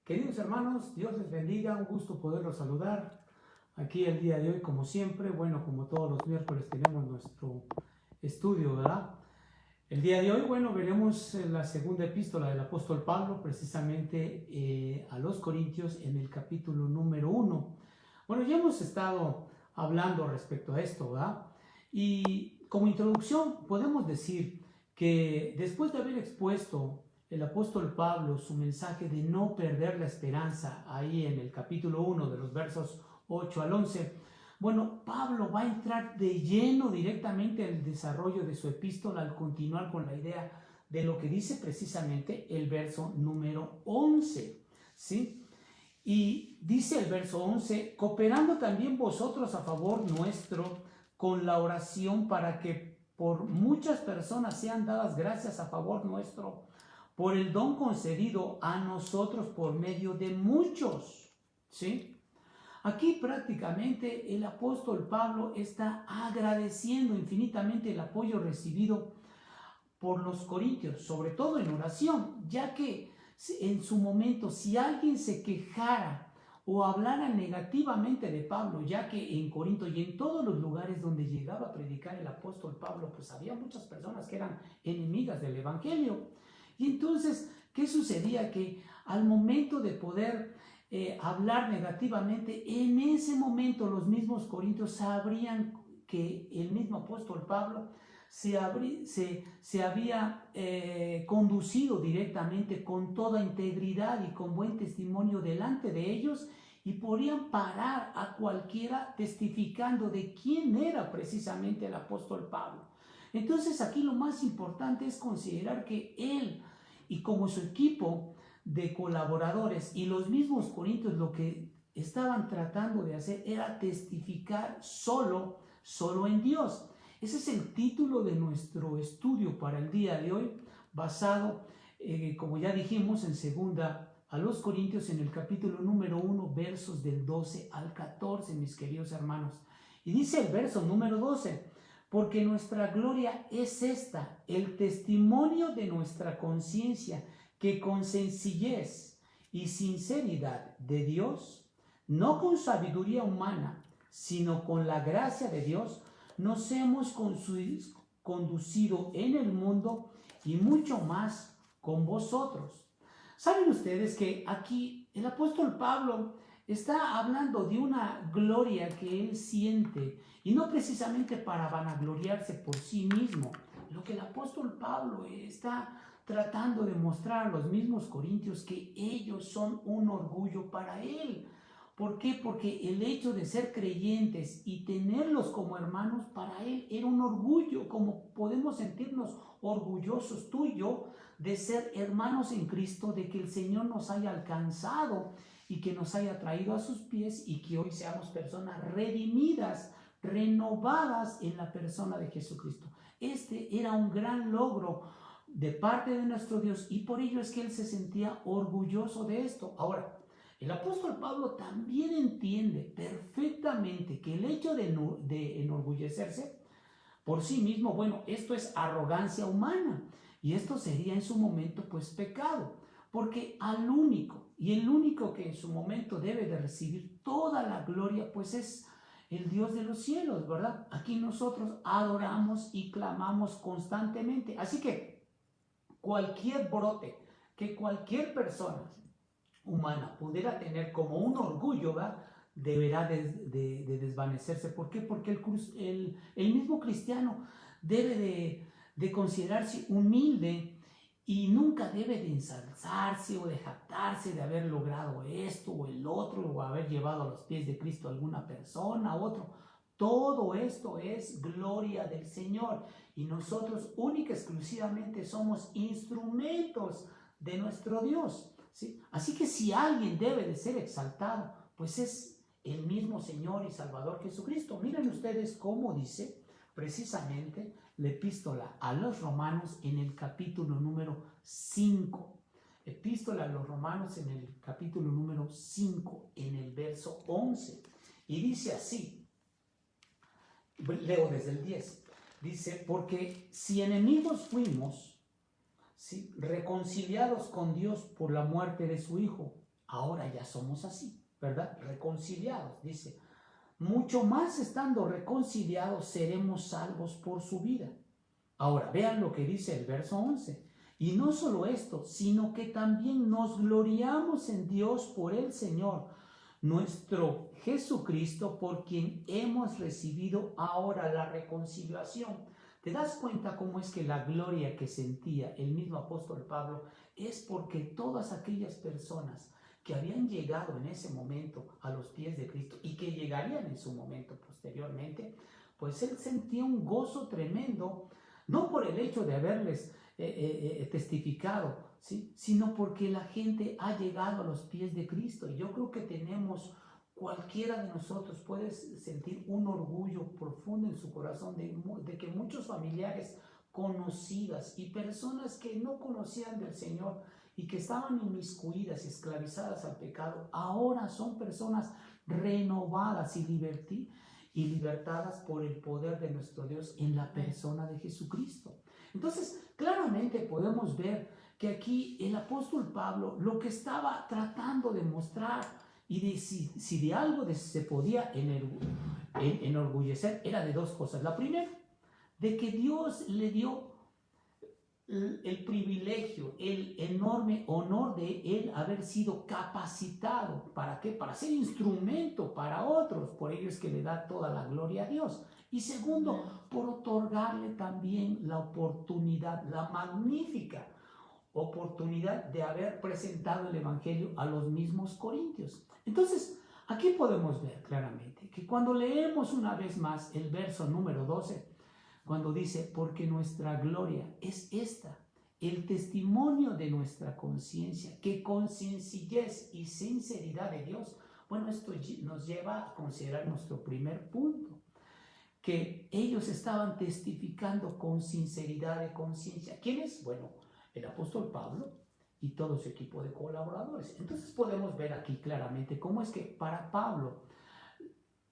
Queridos hermanos, Dios les bendiga, un gusto poderlos saludar aquí el día de hoy, como siempre. Bueno, como todos los miércoles tenemos nuestro estudio, ¿verdad? El día de hoy, bueno, veremos la segunda epístola del apóstol Pablo, precisamente a los Corintios, en el capítulo número 1. Bueno, ya hemos estado hablando respecto a esto, ¿verdad? Y como introducción podemos decir que después de haber expuesto el apóstol Pablo su mensaje de no perder la esperanza ahí en el capítulo 1 de los versos 8 al 11, bueno, Pablo va a entrar de lleno directamente al desarrollo de su epístola al continuar con la idea de lo que dice precisamente el verso número 11, ¿sí? Y dice el verso 11, cooperando también vosotros a favor nuestro con la oración para que por muchas personas sean dadas gracias a favor nuestro, por el don concedido a nosotros por medio de muchos, ¿sí? Aquí prácticamente el apóstol Pablo está agradeciendo infinitamente el apoyo recibido por los corintios, sobre todo en oración, ya que en su momento si alguien se quejara o hablara negativamente de Pablo, ya que en Corinto y en todos los lugares donde llegaba a predicar el apóstol Pablo, pues había muchas personas que eran enemigas del evangelio. Y entonces, ¿qué sucedía? Que al momento de poder hablar negativamente, en ese momento los mismos corintios sabrían que el mismo apóstol Pablo se había conducido directamente con toda integridad y con buen testimonio delante de ellos, y podían parar a cualquiera testificando de quién era precisamente el apóstol Pablo. Entonces aquí lo más importante es considerar que él y como su equipo de colaboradores y los mismos corintios lo que estaban tratando de hacer era testificar solo en Dios. Ese es el título de nuestro estudio para el día de hoy, basado, como ya dijimos, en segunda a los Corintios, en el capítulo número 1, versos del 12 al 14, mis queridos hermanos. Y dice el verso número 12, porque nuestra gloria es esta, el testimonio de nuestra conciencia, que con sencillez y sinceridad de Dios, no con sabiduría humana, sino con la gracia de Dios, nos hemos conducido en el mundo y mucho más con vosotros. ¿Saben ustedes que aquí el apóstol Pablo está hablando de una gloria que él siente, y no precisamente para vanagloriarse por sí mismo? Lo que el apóstol Pablo está tratando de mostrar a los mismos corintios, que ellos son un orgullo para él. ¿Por qué? Porque el hecho de ser creyentes y tenerlos como hermanos para él era un orgullo, como podemos sentirnos orgullosos tú y yo de ser hermanos en Cristo, de que el Señor nos haya alcanzado y que nos haya traído a sus pies, y que hoy seamos personas redimidas, renovadas en la persona de Jesucristo. Este era un gran logro de parte de nuestro Dios, y por ello es que él se sentía orgulloso de esto. Ahora, el apóstol Pablo también entiende perfectamente que el hecho de enorgullecerse por sí mismo, bueno, esto es arrogancia humana, y esto sería en su momento pues pecado, porque al único y el único que en su momento debe de recibir toda la gloria pues es el Dios de los cielos, ¿verdad? Aquí nosotros adoramos y clamamos constantemente, así que cualquier brote que cualquier persona humana pudiera tener como un orgullo, ¿verdad?, deberá de desvanecerse. ¿Por qué? Porque el mismo cristiano debe de considerarse humilde, y nunca debe de ensalzarse o de jactarse de haber logrado esto o el otro, o haber llevado a los pies de Cristo a alguna persona u otro. Todo esto es gloria del Señor, y nosotros única y exclusivamente somos instrumentos de nuestro Dios, ¿sí? Así que si alguien debe de ser exaltado, pues es el mismo Señor y Salvador Jesucristo. Miren ustedes cómo dice precisamente la epístola a los Romanos en el capítulo número 5. Epístola a los Romanos en el capítulo número 5, en el verso 11. Y dice así, leo desde el 10. Dice, porque si enemigos fuimos, ¿sí?, reconciliados con Dios por la muerte de su Hijo, ahora ya somos así, ¿verdad? Reconciliados, dice. Mucho más estando reconciliados seremos salvos por su vida. Ahora, vean lo que dice el verso 11. Y no solo esto, sino que también nos gloriamos en Dios por el Señor, nuestro Jesucristo, por quien hemos recibido ahora la reconciliación. ¿Te das cuenta cómo es que la gloria que sentía el mismo apóstol Pablo es porque todas aquellas personas que habían llegado en ese momento a los pies de Cristo y que llegarían en su momento posteriormente, pues él sentía un gozo tremendo, no por el hecho de haberles testificado, ¿sí?, sino porque la gente ha llegado a los pies de Cristo. Y yo creo que cualquiera de nosotros puede sentir un orgullo profundo en su corazón de que muchos familiares conocidas y personas que no conocían del Señor y que estaban inmiscuidas y esclavizadas al pecado, ahora son personas renovadas y libertadas por el poder de nuestro Dios en la persona de Jesucristo. Entonces, claramente podemos ver que aquí el apóstol Pablo lo que estaba tratando de mostrar y de si de algo se podía enorgullecer era de dos cosas. La primera, de que Dios le dio el privilegio, el enorme honor de él haber sido capacitado. ¿Para qué? Para ser instrumento para otros. Por ello es que le da toda la gloria a Dios. Y segundo, por otorgarle también la oportunidad, la magnífica oportunidad de haber presentado el Evangelio a los mismos corintios. Entonces, aquí podemos ver claramente que cuando leemos una vez más el verso número 12, cuando dice, porque nuestra gloria es esta, el testimonio de nuestra conciencia, que con sencillez y sinceridad de Dios, bueno, esto nos lleva a considerar nuestro primer punto, que ellos estaban testificando con sinceridad de conciencia. ¿Quiénes? Bueno, el apóstol Pablo y todo su equipo de colaboradores. Entonces podemos ver aquí claramente cómo es que para Pablo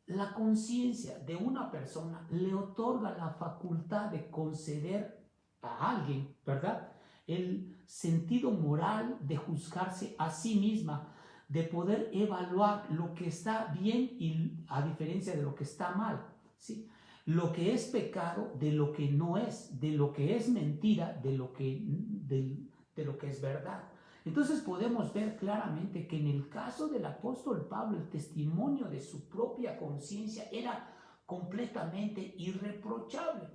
la conciencia de una persona le otorga la facultad de conceder a alguien, ¿verdad?, el sentido moral de juzgarse a sí misma, de poder evaluar lo que está bien y a diferencia de lo que está mal, ¿sí?, lo que es pecado de lo que no es, de lo que es mentira de lo que es verdad. Entonces podemos ver claramente que en el caso del apóstol Pablo el testimonio de su propia conciencia era completamente irreprochable,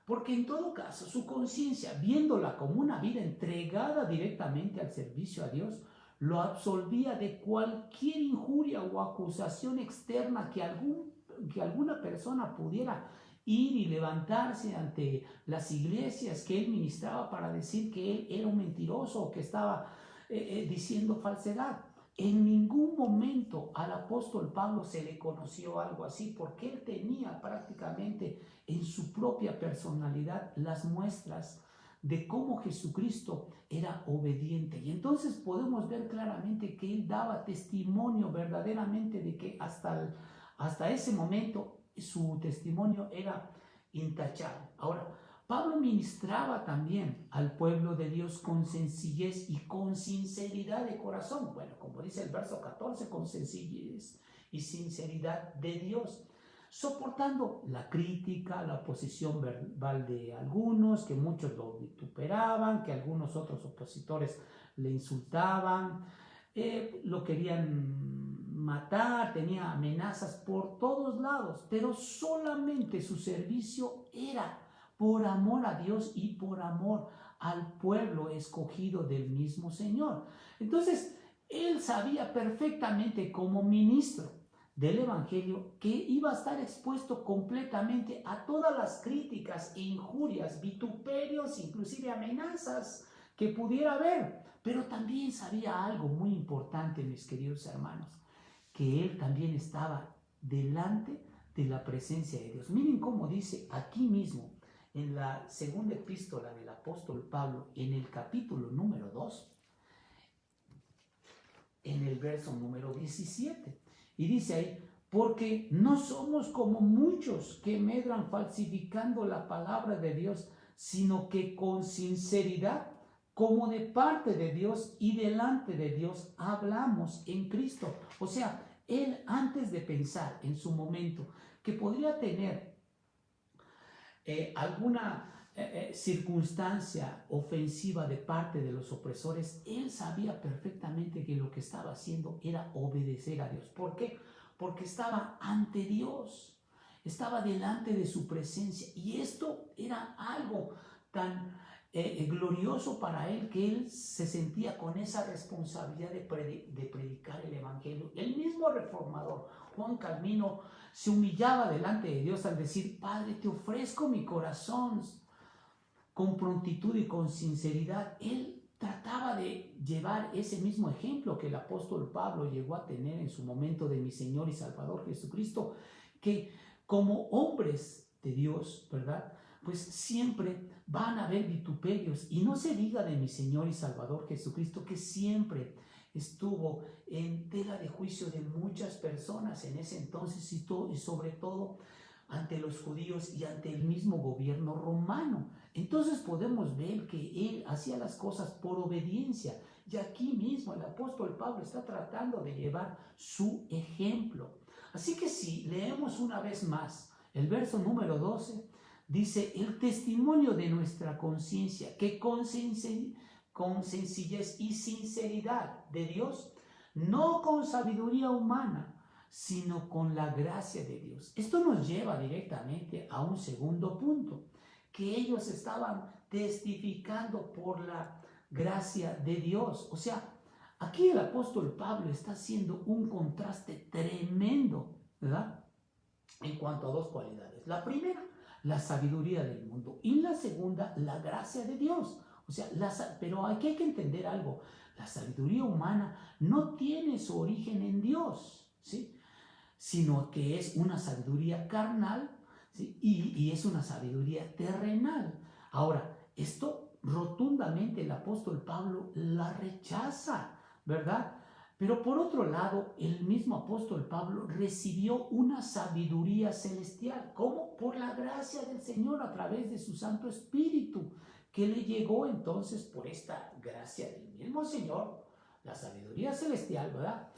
porque en todo caso su conciencia, viéndola como una vida entregada directamente al servicio a Dios, lo absolvía de cualquier injuria o acusación externa que alguna persona pudiera ir y levantarse ante las iglesias que él ministraba para decir que él era un mentiroso o que estaba diciendo falsedad. En ningún momento al apóstol Pablo se le conoció algo así, porque él tenía prácticamente en su propia personalidad las muestras de cómo Jesucristo era obediente. Y entonces podemos ver claramente que él daba testimonio verdaderamente de que hasta ese momento su testimonio era intachable. Ahora, Pablo ministraba también al pueblo de Dios con sencillez y con sinceridad de corazón. Bueno, como dice el verso 14, con sencillez y sinceridad de Dios, soportando la crítica, la oposición verbal de algunos, que muchos lo vituperaban, que algunos otros opositores le insultaban, lo querían matar, tenía amenazas por todos lados, pero solamente su servicio era por amor a Dios y por amor al pueblo escogido del mismo Señor. Entonces, él sabía perfectamente como ministro del Evangelio que iba a estar expuesto completamente a todas las críticas e injurias, vituperios, inclusive amenazas que pudiera haber. Pero también sabía algo muy importante, mis queridos hermanos, que él también estaba delante de la presencia de Dios. Miren cómo dice aquí mismo, en la segunda epístola del apóstol Pablo, en el capítulo número 2, en el verso número 17. Y dice ahí, porque no somos como muchos que medran falsificando la palabra de Dios, sino que con sinceridad como de parte de Dios y delante de Dios hablamos en Cristo. O sea, él antes de pensar en su momento que podría tener alguna circunstancia ofensiva de parte de los opresores, él sabía perfectamente que lo que estaba haciendo era obedecer a Dios. ¿Por qué? Porque estaba ante Dios, estaba delante de su presencia, y esto era algo tan glorioso para él, que él se sentía con esa responsabilidad de predicar el evangelio. El mismo reformador Juan Calvino se humillaba delante de Dios al decir: Padre, te ofrezco mi corazón con prontitud y con sinceridad. Él trataba de llevar ese mismo ejemplo que el apóstol Pablo llegó a tener en su momento de mi Señor y Salvador Jesucristo, que como hombres de Dios, ¿verdad?, pues siempre van a haber vituperios. Y no se diga de mi Señor y Salvador Jesucristo, que siempre estuvo en tela de juicio de muchas personas en ese entonces, y sobre todo ante los judíos y ante el mismo gobierno romano. Entonces podemos ver que él hacía las cosas por obediencia. Y aquí mismo el apóstol Pablo está tratando de llevar su ejemplo. Así que si leemos una vez más el verso número 12, dice: el testimonio de nuestra conciencia, que con sencillez y sinceridad de Dios, no con sabiduría humana, sino con la gracia de Dios. Esto nos lleva directamente a un segundo punto, que ellos estaban testificando por la gracia de Dios. O sea, aquí el apóstol Pablo está haciendo un contraste tremendo, ¿verdad?, en cuanto a dos cualidades. La primera, la sabiduría del mundo, y la segunda, la gracia de Dios. O sea, pero aquí hay que entender algo: la sabiduría humana no tiene su origen en Dios, ¿sí?, sino que es una sabiduría carnal, ¿sí?, y es una sabiduría terrenal. Ahora, esto rotundamente el apóstol Pablo la rechaza, ¿verdad? Pero por otro lado, el mismo apóstol Pablo recibió una sabiduría celestial. ¿Cómo? Por la gracia del Señor a través de su Santo Espíritu, que le llegó entonces por esta gracia del mismo Señor, la sabiduría celestial, ¿verdad?,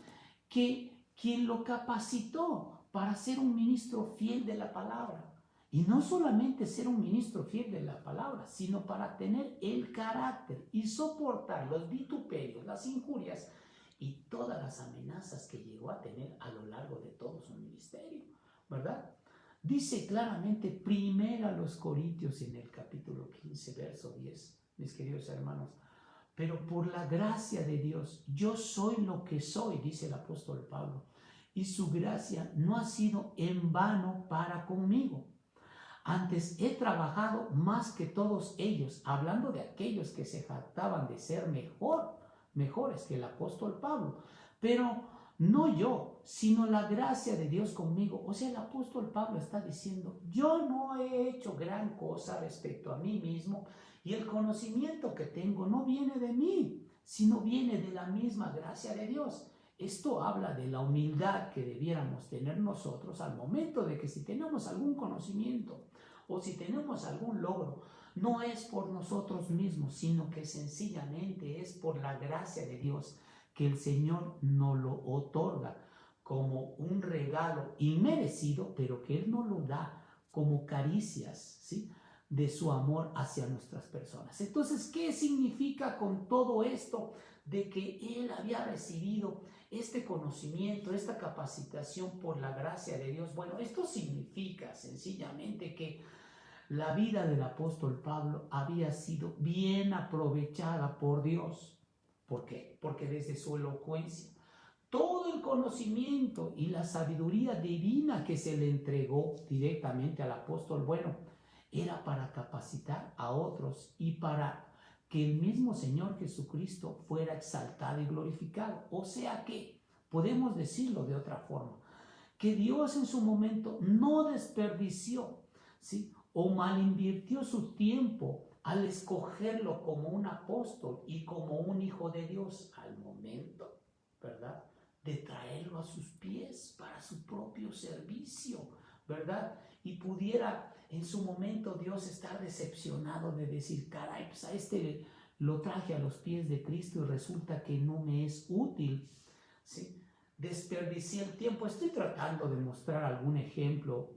que quien lo capacitó para ser un ministro fiel de la palabra. Y no solamente ser un ministro fiel de la palabra, sino para tener el carácter y soportar los vituperios, las injurias y todas las amenazas que llegó a tener a lo largo de todo su ministerio, ¿verdad? Dice claramente primero a los Corintios en el capítulo 15, verso 10, mis queridos hermanos: pero por la gracia de Dios, yo soy lo que soy, dice el apóstol Pablo, y su gracia no ha sido en vano para conmigo. Antes he trabajado más que todos ellos, hablando de aquellos que se jactaban de ser mejores que el apóstol Pablo. Pero no yo, sino la gracia de Dios conmigo. O sea, el apóstol Pablo está diciendo: yo no he hecho gran cosa respecto a mí mismo, y el conocimiento que tengo no viene de mí, sino viene de la misma gracia de Dios. Esto habla de la humildad que debiéramos tener nosotros al momento de que, si tenemos algún conocimiento o si tenemos algún logro, no es por nosotros mismos, sino que sencillamente es por la gracia de Dios, que el Señor nos lo otorga como un regalo inmerecido, pero que Él nos lo da como caricias, ¿sí?, de su amor hacia nuestras personas. Entonces, ¿qué significa con todo esto de que él había recibido este conocimiento, esta capacitación por la gracia de Dios? Bueno, esto significa sencillamente que la vida del apóstol Pablo había sido bien aprovechada por Dios. ¿Por qué? Porque desde su elocuencia, todo el conocimiento y la sabiduría divina que se le entregó directamente al apóstol, bueno, era para capacitar a otros y para que el mismo Señor Jesucristo fuera exaltado y glorificado. O sea que, podemos decirlo de otra forma, que Dios en su momento no desperdició, ¿sí?, o malinvirtió su tiempo al escogerlo como un apóstol y como un hijo de Dios al momento, ¿verdad?, de traerlo a sus pies para su propio servicio, ¿verdad? Y pudiera en su momento Dios estar decepcionado de decir: caray, pues a este lo traje a los pies de Cristo y resulta que no me es útil, ¿sí? Desperdicié el tiempo. Estoy tratando de mostrar algún ejemplo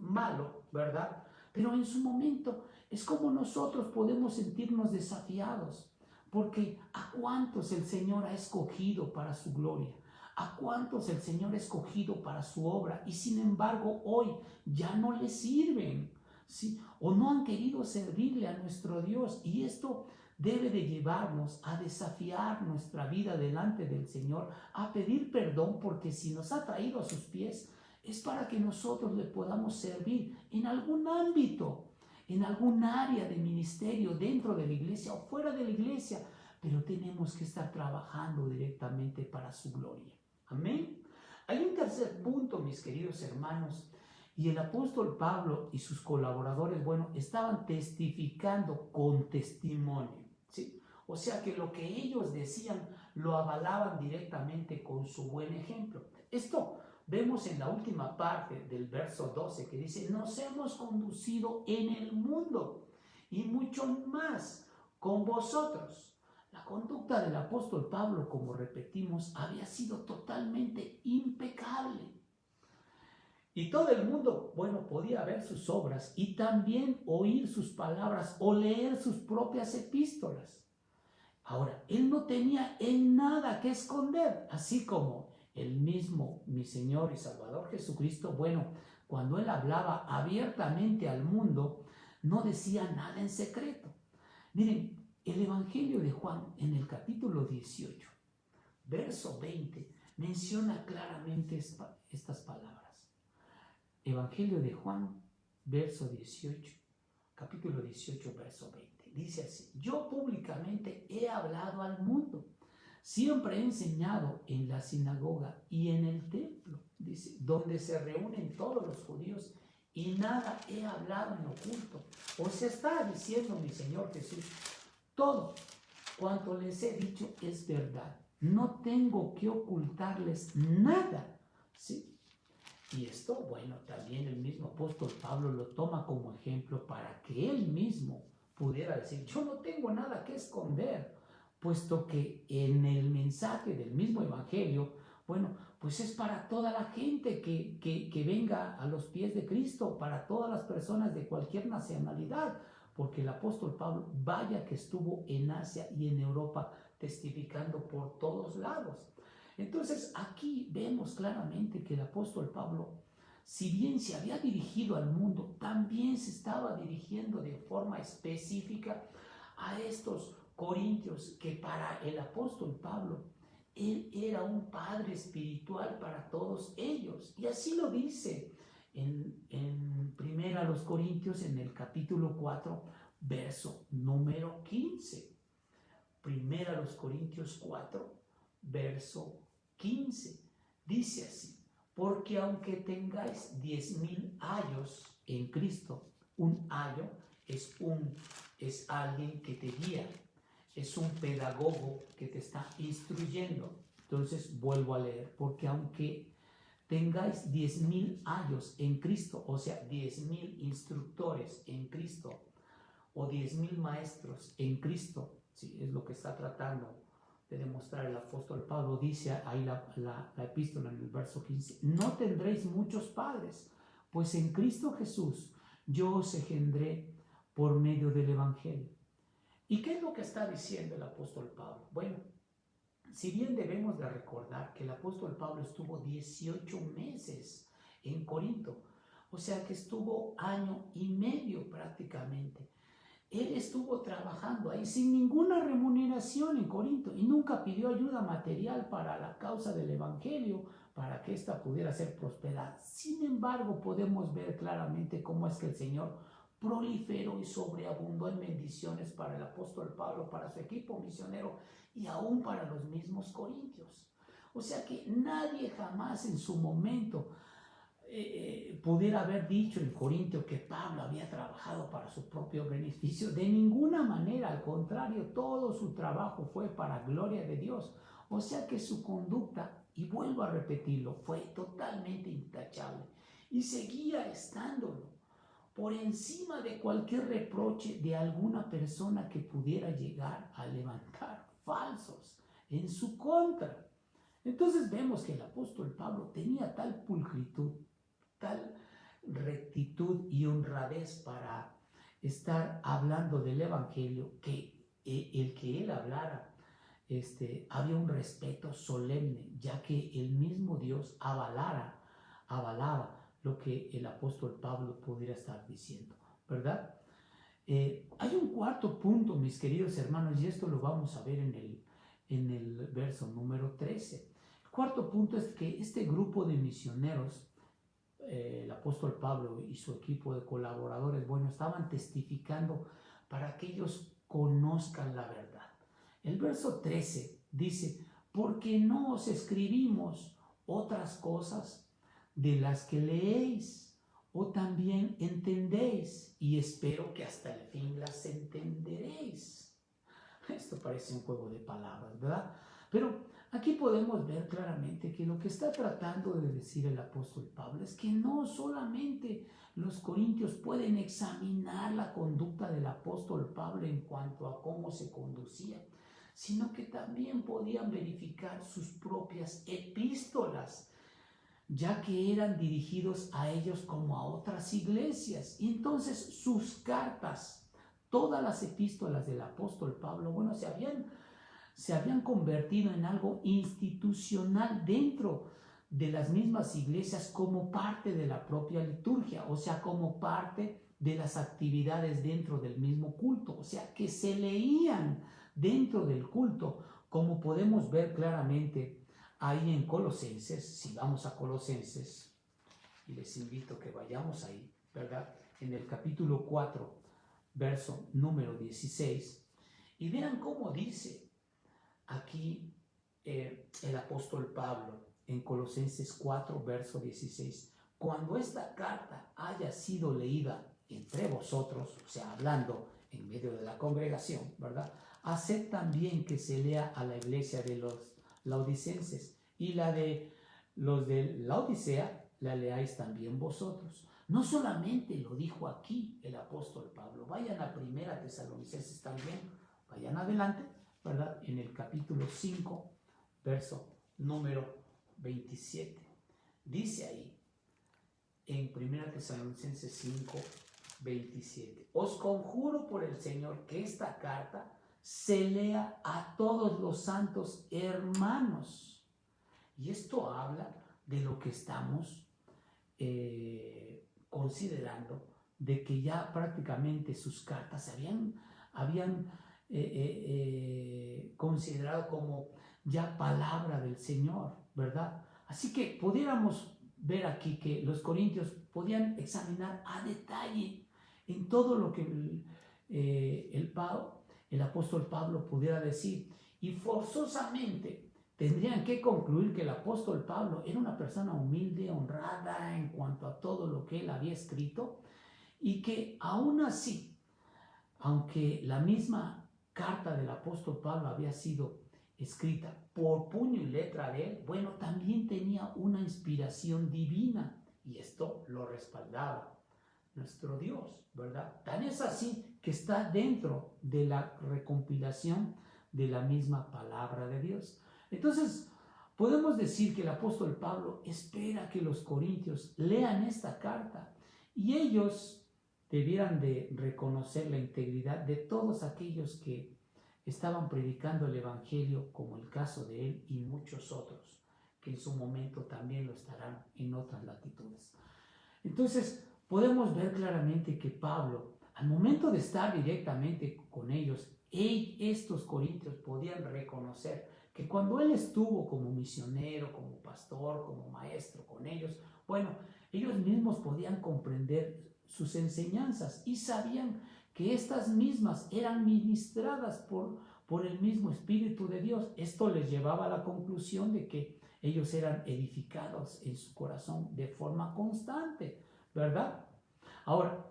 malo, ¿verdad? Pero en su momento es como nosotros podemos sentirnos desafiados, porque ¿a cuántos el Señor ha escogido para su gloria? ¿A cuántos el Señor ha escogido para su obra? Y sin embargo hoy ya no le sirven, ¿sí? O no han querido servirle a nuestro Dios. Y esto debe de llevarnos a desafiar nuestra vida delante del Señor, a pedir perdón, porque si nos ha traído a sus pies es para que nosotros le podamos servir en algún ámbito, en algún área de ministerio dentro de la iglesia o fuera de la iglesia, pero tenemos que estar trabajando directamente para su gloria. Amén. Hay un tercer punto, mis queridos hermanos, y el apóstol Pablo y sus colaboradores, bueno, estaban testificando con testimonio, ¿sí? O sea que lo que ellos decían lo avalaban directamente con su buen ejemplo. Esto vemos en la última parte del verso 12 que dice: nos hemos conducido en el mundo y mucho más con vosotros. La conducta del apóstol Pablo, como repetimos, había sido totalmente impecable. Y todo el mundo, bueno, podía ver sus obras y también oír sus palabras o leer sus propias epístolas. Ahora, él no tenía en nada que esconder, así como el mismo mi Señor y Salvador Jesucristo, bueno, cuando él hablaba abiertamente al mundo, no decía nada en secreto. Miren, el Evangelio de Juan en el capítulo 18, verso 20, menciona claramente estas palabras. Evangelio de Juan, verso 18, capítulo 18, verso 20. Dice así: yo públicamente he hablado al mundo, siempre he enseñado en la sinagoga y en el templo, dice, donde se reúnen todos los judíos, y nada he hablado en oculto. O se está diciendo mi Señor Jesús, todo cuanto les he dicho es verdad, no tengo que ocultarles nada, ¿sí? Y esto, bueno, también el mismo apóstol Pablo lo toma como ejemplo para que él mismo pudiera decir: yo no tengo nada que esconder, puesto que en el mensaje del mismo evangelio, bueno, pues es para toda la gente que venga a los pies de Cristo, para todas las personas de cualquier nacionalidad, porque el apóstol Pablo, vaya que estuvo en Asia y en Europa testificando por todos lados. Entonces aquí vemos claramente que el apóstol Pablo, si bien se había dirigido al mundo, también se estaba dirigiendo de forma específica a estos corintios, que para el apóstol Pablo, él era un padre espiritual para todos ellos. Y así lo dice en primera a los Corintios, en el capítulo 4, verso número 15. Primera a los Corintios 4, verso 15. Dice así: porque aunque tengáis 10,000 ayos en Cristo, un ayo es alguien que te guía, es un pedagogo que te está instruyendo. Entonces vuelvo a leer: porque aunque tengáis 10,000 ayos en Cristo, o sea, 10,000 instructores en Cristo, o 10,000 maestros en Cristo, sí, es lo que está tratando de demostrar el apóstol Pablo. Dice ahí la epístola en el verso 15: no tendréis muchos padres, pues en Cristo Jesús yo os engendré por medio del Evangelio. ¿Y qué es lo que está diciendo el apóstol Pablo? Bueno, si bien debemos de recordar que el apóstol Pablo estuvo 18 meses en Corinto, o sea que estuvo 1 año y medio prácticamente. Él estuvo trabajando ahí sin ninguna remuneración en Corinto y nunca pidió ayuda material para la causa del Evangelio, para que ésta pudiera ser prosperada. Sin embargo, podemos ver claramente cómo es que el Señor proliferó y sobreabundó en bendiciones para el apóstol Pablo, para su equipo misionero y aún para los mismos corintios. O sea que nadie jamás en su momento pudiera haber dicho en Corintio que Pablo había trabajado para su propio beneficio. De ninguna manera, al contrario, todo su trabajo fue para gloria de Dios. O sea que su conducta, y vuelvo a repetirlo, fue totalmente intachable y seguía estándolo. por encima de cualquier reproche de alguna persona que pudiera llegar a levantar falsos en su contra. Entonces vemos que el apóstol Pablo tenía tal pulcritud, tal rectitud y honradez para estar hablando del evangelio, que el que él hablara, había un respeto solemne, ya que el mismo Dios avalaba lo que el apóstol Pablo pudiera estar diciendo, ¿verdad? Hay un cuarto punto, mis queridos hermanos, y esto lo vamos a ver en el verso número 13. El cuarto punto es que este grupo de misioneros, el apóstol Pablo y su equipo de colaboradores, bueno, estaban testificando para que ellos conozcan la verdad. El verso 13 dice, porque no os escribimos otras cosas de las que leéis o también entendéis, y espero que hasta el fin las entenderéis. Esto parece un juego de palabras, ¿verdad? Pero aquí podemos ver claramente que lo que está tratando de decir el apóstol Pablo es que no solamente los corintios pueden examinar la conducta del apóstol Pablo en cuanto a cómo se conducía, sino que también podían verificar sus propias epístolas, ya que eran dirigidos a ellos como a otras iglesias. Y entonces sus cartas, todas las epístolas del apóstol Pablo, bueno, se habían convertido en algo institucional dentro de las mismas iglesias como parte de la propia liturgia, o sea, como parte de las actividades dentro del mismo culto, o sea, que se leían dentro del culto, como podemos ver claramente ahí en Colosenses. Si vamos a Colosenses, y les invito a que vayamos ahí, ¿verdad? En el capítulo 4, verso número 16, y vean cómo dice aquí el apóstol Pablo en Colosenses 4, verso 16. Cuando esta carta haya sido leída entre vosotros, o sea, hablando en medio de la congregación, ¿verdad? Haced también que se lea a la iglesia de los laodicenses, y la de los de Laodicea la leáis también vosotros. No solamente lo dijo aquí el apóstol Pablo, vayan a 1 Tesalonicenses también, vayan adelante, ¿verdad? En el capítulo 5, verso número 27. Dice ahí, en 1 Tesalonicenses 5, 27, os conjuro por el Señor que esta carta se lea a todos los santos hermanos. Y esto habla de lo que estamos considerando, de que ya prácticamente sus cartas habían considerado como ya palabra del Señor, ¿verdad? Así que pudiéramos ver aquí que los corintios podían examinar a detalle en todo lo que el apóstol Pablo pudiera decir, y forzosamente tendrían que concluir que el apóstol Pablo era una persona humilde, honrada en cuanto a todo lo que él había escrito, y que aún así, aunque la misma carta del apóstol Pablo había sido escrita por puño y letra de él, bueno, también tenía una inspiración divina, y esto lo respaldaba nuestro Dios, ¿verdad? Tan es así que está dentro de la recompilación de la misma palabra de Dios. Entonces, podemos decir que el apóstol Pablo espera que los corintios lean esta carta y ellos debieran de reconocer la integridad de todos aquellos que estaban predicando el evangelio, como el caso de él y muchos otros, que en su momento también lo estarán en otras latitudes. Entonces, podemos ver claramente que Pablo, al momento de estar directamente con ellos, estos corintios podían reconocer que cuando él estuvo como misionero, como pastor, como maestro con ellos, bueno, ellos mismos podían comprender sus enseñanzas y sabían que estas mismas eran ministradas por el mismo Espíritu de Dios. Esto les llevaba a la conclusión de que ellos eran edificados en su corazón de forma constante, ¿verdad? Ahora,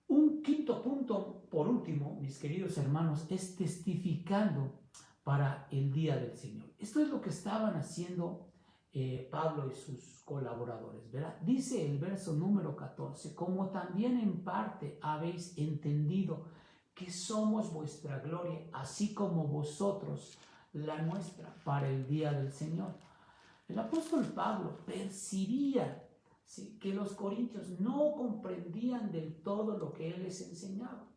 un quinto punto, por último, mis queridos hermanos, es testificando para el día del Señor. Esto es lo que estaban haciendo Pablo y sus colaboradores, ¿verdad? Dice el verso número 14, como también en parte habéis entendido que somos vuestra gloria, así como vosotros la nuestra, para el día del Señor. El apóstol Pablo percibía, ¿sí?, que los corintios no comprendían del todo lo que él les enseñaba,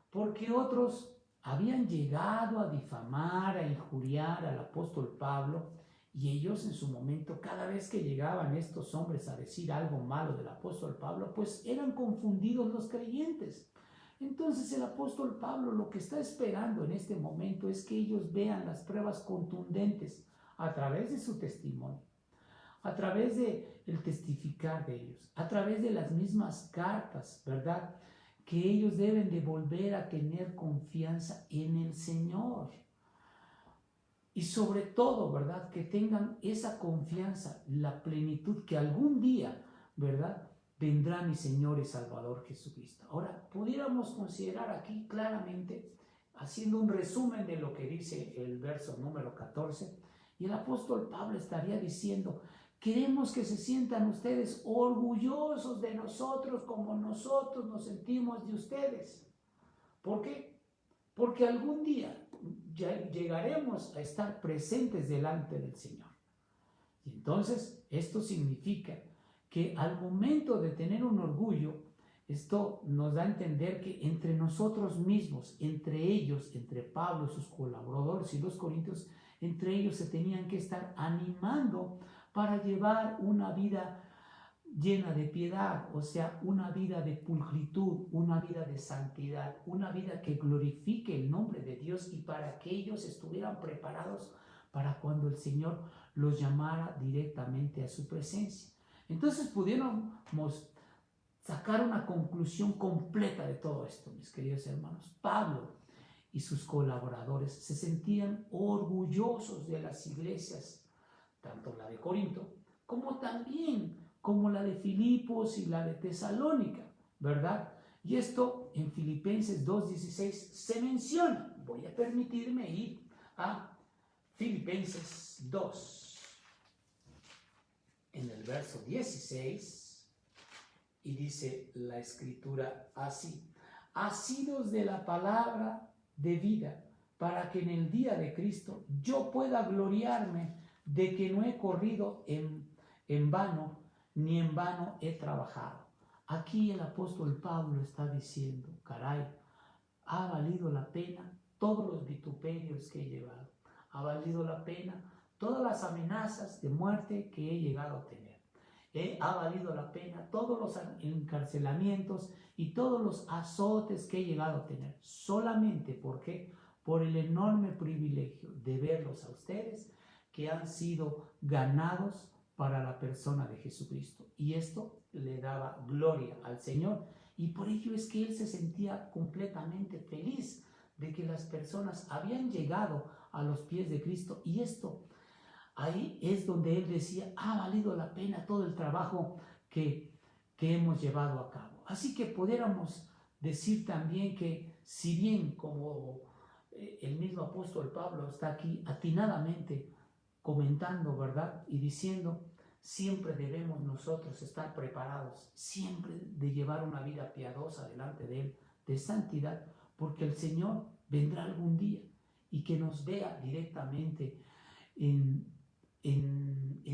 porque otros habían llegado a difamar, a injuriar al apóstol Pablo, y ellos en su momento, cada vez que llegaban estos hombres a decir algo malo del apóstol Pablo, pues eran confundidos los creyentes. Entonces el apóstol Pablo lo que está esperando en este momento es que ellos vean las pruebas contundentes a través de su testimonio, a través de el testificar de ellos, a través de las mismas cartas, ¿verdad?, que ellos deben de volver a tener confianza en el Señor. Y sobre todo, ¿verdad?, que tengan esa confianza, la plenitud que algún día, ¿verdad?, vendrá mi Señor y Salvador Jesucristo. Ahora, pudiéramos considerar aquí claramente, haciendo un resumen de lo que dice el verso número 14, y el apóstol Pablo estaría diciendo: queremos que se sientan ustedes orgullosos de nosotros como nosotros nos sentimos de ustedes. ¿Por qué? Porque algún día ya llegaremos a estar presentes delante del Señor. Y entonces esto significa que al momento de tener un orgullo, esto nos da a entender que entre nosotros mismos, entre ellos, entre Pablo, sus colaboradores y los corintios, entre ellos se tenían que estar animando para llevar una vida llena de piedad, o sea, una vida de pulcritud, una vida de santidad, una vida que glorifique el nombre de Dios, y para que ellos estuvieran preparados para cuando el Señor los llamara directamente a su presencia. Entonces pudiéramos sacar una conclusión completa de todo esto, mis queridos hermanos. Pablo y sus colaboradores se sentían orgullosos de las iglesias, tanto la de Corinto como también como la de Filipos y la de Tesalónica, ¿verdad? Y esto en Filipenses 2:16 se menciona. Voy a permitirme ir a Filipenses 2, en el verso 16, y dice la escritura así: asidos de la palabra de vida, para que en el día de Cristo yo pueda gloriarme de que no he corrido en vano, ni en vano he trabajado. Aquí el apóstol Pablo está diciendo: caray, ha valido la pena todos los vituperios que he llevado, ha valido la pena todas las amenazas de muerte que he llegado a tener, ha valido la pena todos los encarcelamientos y todos los azotes que he llegado a tener, solamente porque por el enorme privilegio de verlos a ustedes que han sido ganados para la persona de Jesucristo. Y esto le daba gloria al Señor, y por ello es que él se sentía completamente feliz de que las personas habían llegado a los pies de Cristo. Y esto, ahí es donde él decía: ha valido la pena todo el trabajo que hemos llevado a cabo. Así que pudiéramos decir también que, si bien como el mismo apóstol Pablo está aquí atinadamente comentando, ¿verdad?, y diciendo: siempre debemos nosotros estar preparados, siempre de llevar una vida piadosa delante de Él, de santidad, porque el Señor vendrá algún día y que nos vea directamente en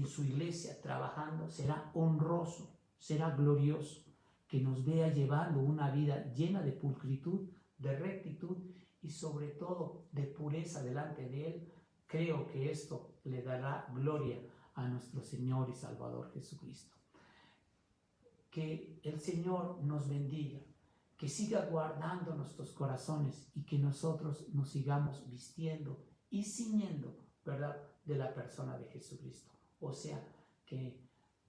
su iglesia trabajando, será honroso, será glorioso, que nos vea llevando una vida llena de pulcritud, de rectitud y sobre todo de pureza delante de Él. Creo que esto le dará gloria a nuestro Señor y Salvador Jesucristo. Que el Señor nos bendiga, que siga guardando nuestros corazones y que nosotros nos sigamos vistiendo y ciñendo, ¿verdad?, de la persona de Jesucristo. O sea, que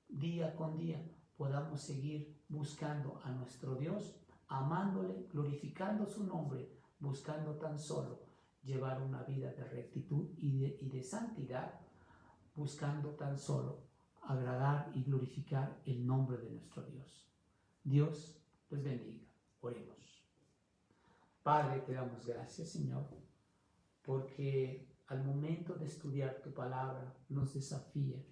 día con día podamos seguir buscando a nuestro Dios, amándole, glorificando su nombre, buscando tan solo llevar una vida de rectitud y de santidad, buscando tan solo agradar y glorificar el nombre de nuestro Dios. Dios les bendiga. Oremos. Padre, te damos gracias, Señor, porque al momento de estudiar tu palabra, nos desafía,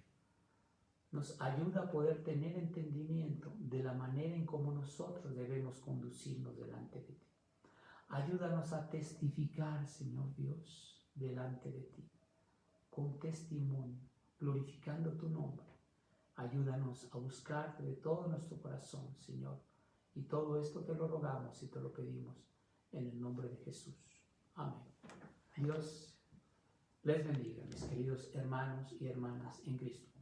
nos ayuda a poder tener entendimiento de la manera en cómo nosotros debemos conducirnos delante de ti. Ayúdanos a testificar, Señor Dios, delante de ti, con testimonio, glorificando tu nombre. Ayúdanos a buscarte de todo nuestro corazón, Señor. Y todo esto te lo rogamos y te lo pedimos en el nombre de Jesús. Amén. Dios les bendiga, mis queridos hermanos y hermanas en Cristo.